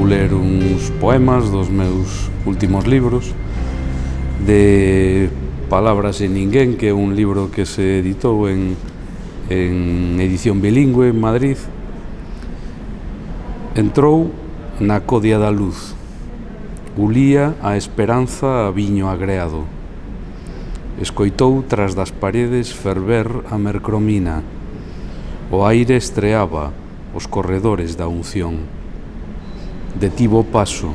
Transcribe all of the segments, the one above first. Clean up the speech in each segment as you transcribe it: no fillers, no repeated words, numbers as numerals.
ler uns poemas dos meus últimos libros, de Palabras e Ninguén, que é un libro que se editou en edición bilingüe en Madrid. Entrou na codia da luz, ulía a esperanza a viño agreado, escoitou tras das paredes ferver a mercromina, o aire estreaba os corredores da unción. Detivo o paso,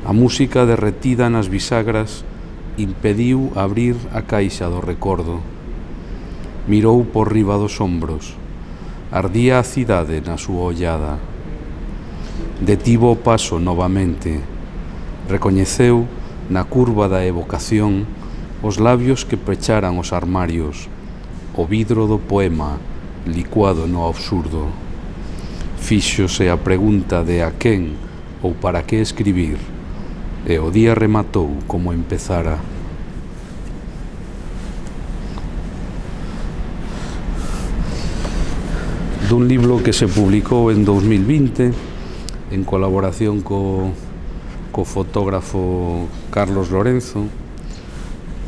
a música derretida nas bisagras impediu abrir a caixa do recordo. Mirou por riba dos ombros, ardía a cidade na súa ollada. Detivo o paso novamente, recoñeceu na curva da evocación os labios que pecharan os armarios, o vidro do poema licuado no absurdo. Fíxose a pregunta de a quen ou para que escribir, e o día rematou como empezara. Dun libro que se publicou en 2020 en colaboración co fotógrafo Carlos Lorenzo,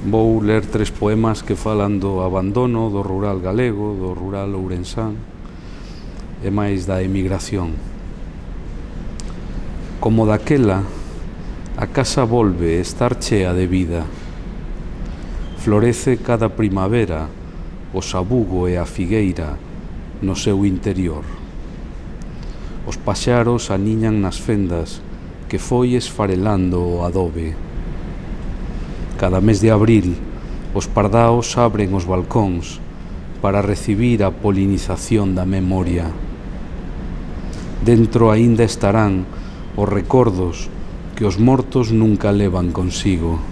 vou ler 3 poemas que falan do abandono do rural galego, do rural ourensán e máis da emigración. Como daquela, a casa volve estar chea de vida. Florece cada primavera o sabugo e a figueira no seu interior. Os paxaros aniñan nas fendas que foi esfarelando o adobe. Cada mes de abril, os pardaos abren os balcóns para recibir a polinización da memoria. Dentro aínda estarán os recordos que os mortos nunca levan consigo.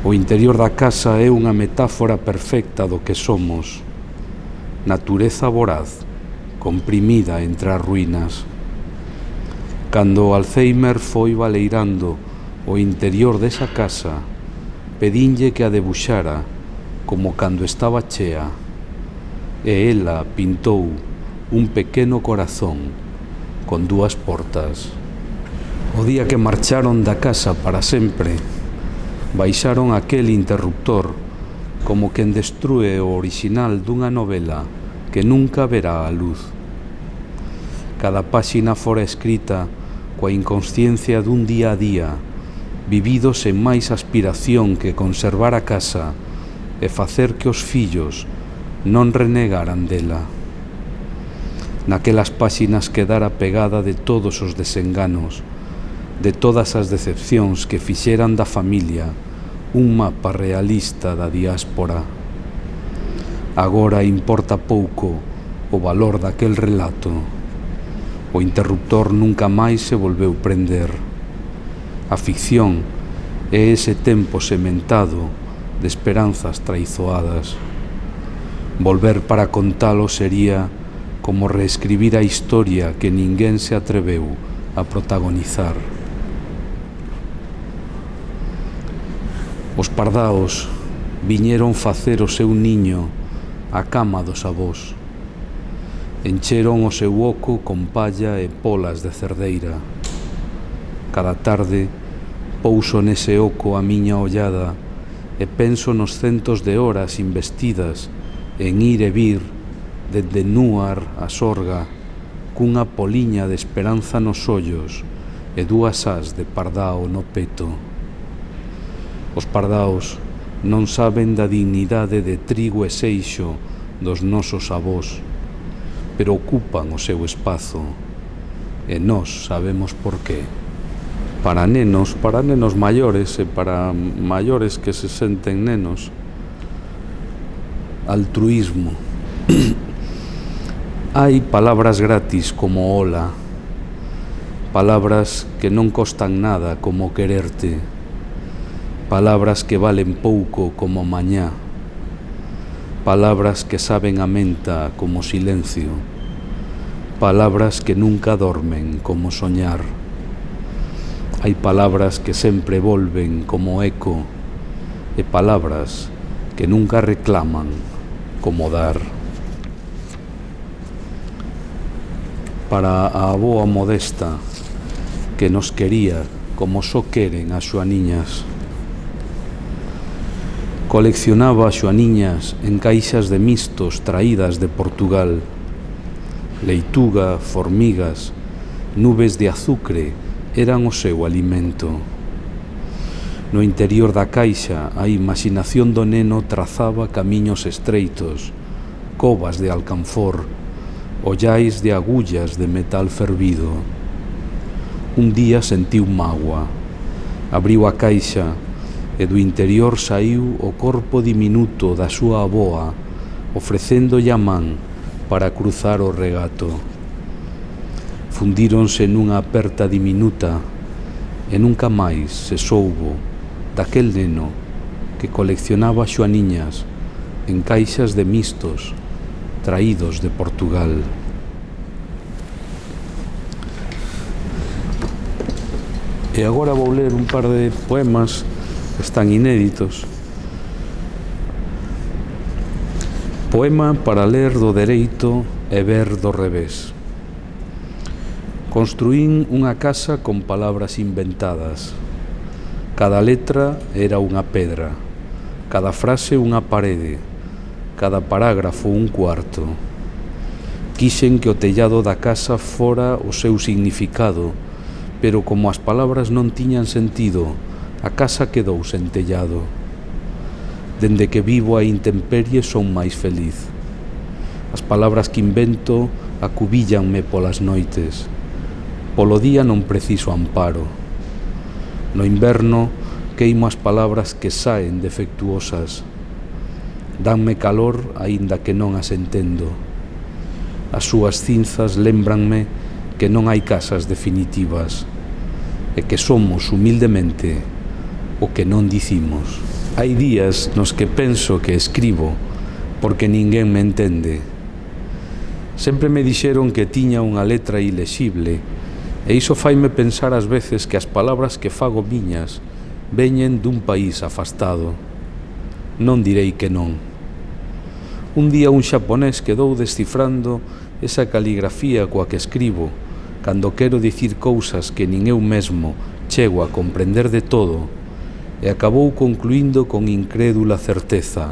O interior da casa é unha metáfora perfecta do que somos, natureza voraz, comprimida entre as ruínas. Cando o Alzheimer foi baleirando o interior desa casa, pedinlle que a debuxara como cando estaba chea, e ela pintou un pequeno corazón con 2 portas. O día que marcharon da casa para sempre, baixaron aquel interruptor como quen destrúe o orixinal dunha novela que nunca verá a luz. Cada páxina fora escrita coa inconsciencia dun día a día, vivido sen máis aspiración que conservar a casa e facer que os fillos non renegaran dela. Naquelas páxinas quedara pegada de todos os desenganos, de todas as decepcións que fixeran da familia un mapa realista da diáspora. Agora importa pouco o valor daquel relato. O interruptor nunca máis se volveu prender. A ficción é ese tempo sementado de esperanzas traizoadas. Volver para contalo sería como reescribir a historia que ninguén se atreveu a protagonizar. Os pardaos viñeron facer o seu niño á cama dos avós. Encheron o seu oco con palla e polas de cerdeira. Cada tarde pouso nese oco a miña ollada e penso nos centos de horas investidas en ir e vir dende Núar a Sorga cunha poliña de esperanza nos ollos e 2 ás de pardao no peto. Os pardaos non saben da dignidade de trigo e seixo dos nosos avós, pero ocupan o seu espazo e nós sabemos por qué. Para nenos maiores e para maiores que se senten nenos. Altruísmo. Hai palabras gratis como hola, palabras que non costan nada como quererte, palabras que valen pouco como mañá, palabras que saben a menta como silencio, palabras que nunca dormen como soñar. Hai palabras que sempre volven como eco e palabras que nunca reclaman como dar. para a avoa modesta que nos quería como só queren as xoaniñas. Coleccionaba xoaniñas en caixas de mistos traídas de Portugal. Leituga, formigas, nubes de azucre eran o seu alimento. No interior da caixa a imaginación do neno trazaba camiños estreitos, covas de alcanfor, ollais de agullas de metal fervido. Un día sentiu mágoa, abriu a caixa e do interior saiu o corpo diminuto da súa avoa, ofrecéndolle a man para cruzar o regato. Fundíronse nunha aperta diminuta e nunca máis se soubo daquel neno que coleccionaba xoaniñas en caixas de mistos traídos de Portugal. E agora vou ler un par de poemas que están inéditos. Poema para ler do dereito e ver do revés. Construín unha casa con palabras inventadas. Cada letra era unha pedra, cada frase unha parede, cada parágrafo un cuarto. Quixen que o tellado da casa fora o seu significado, pero como as palabras non tiñan sentido, a casa quedou sen tellado. Dende que vivo a intemperie son máis feliz. As palabras que invento acubillanme polas noites. Polo día non preciso amparo. No inverno queimo as palabras que saen defectuosas. Danme calor aínda que non as entendo. As súas cinzas lémbranme que non hai casas definitivas e que somos humildemente o que non dicimos. Hai días nos que penso que escribo porque ninguén me entende. Sempre me dixeron que tiña unha letra ilexible e iso faime pensar ás veces que as palabras que fago miñas veñen dun país afastado. Non direi que non. Un día un xaponés quedou descifrando esa caligrafía coa que escribo cando quero dicir cousas que nin eu mesmo chego a comprender de todo e acabou concluindo con incrédula certeza: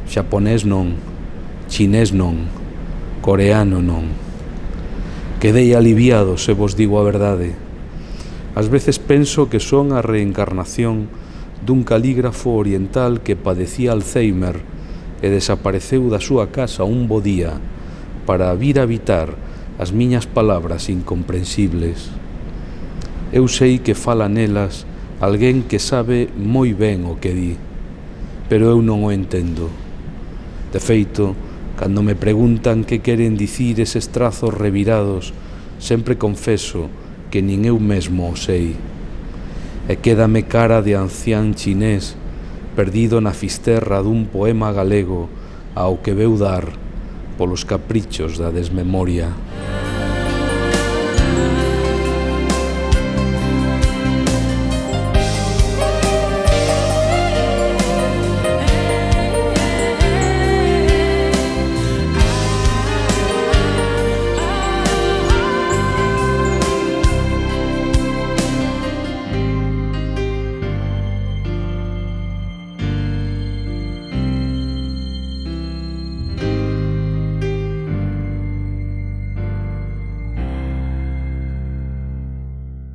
xaponés non, chinés non, coreano non. Quedei aliviado, se vos digo a verdade. Ás veces penso que son a reencarnación dun calígrafo oriental que padecía Alzheimer e desapareceu da súa casa un bo día para vir habitar as miñas palabras incomprensibles. Eu sei que fala nelas alguén que sabe moi ben o que di, pero eu non o entendo. De feito, cando me preguntan que queren dicir eses trazos revirados, sempre confeso que nin eu mesmo o sei. E quédame cara de ancián chinés, perdido na fisterra dun poema galego ao que veu dar polos caprichos da desmemoria.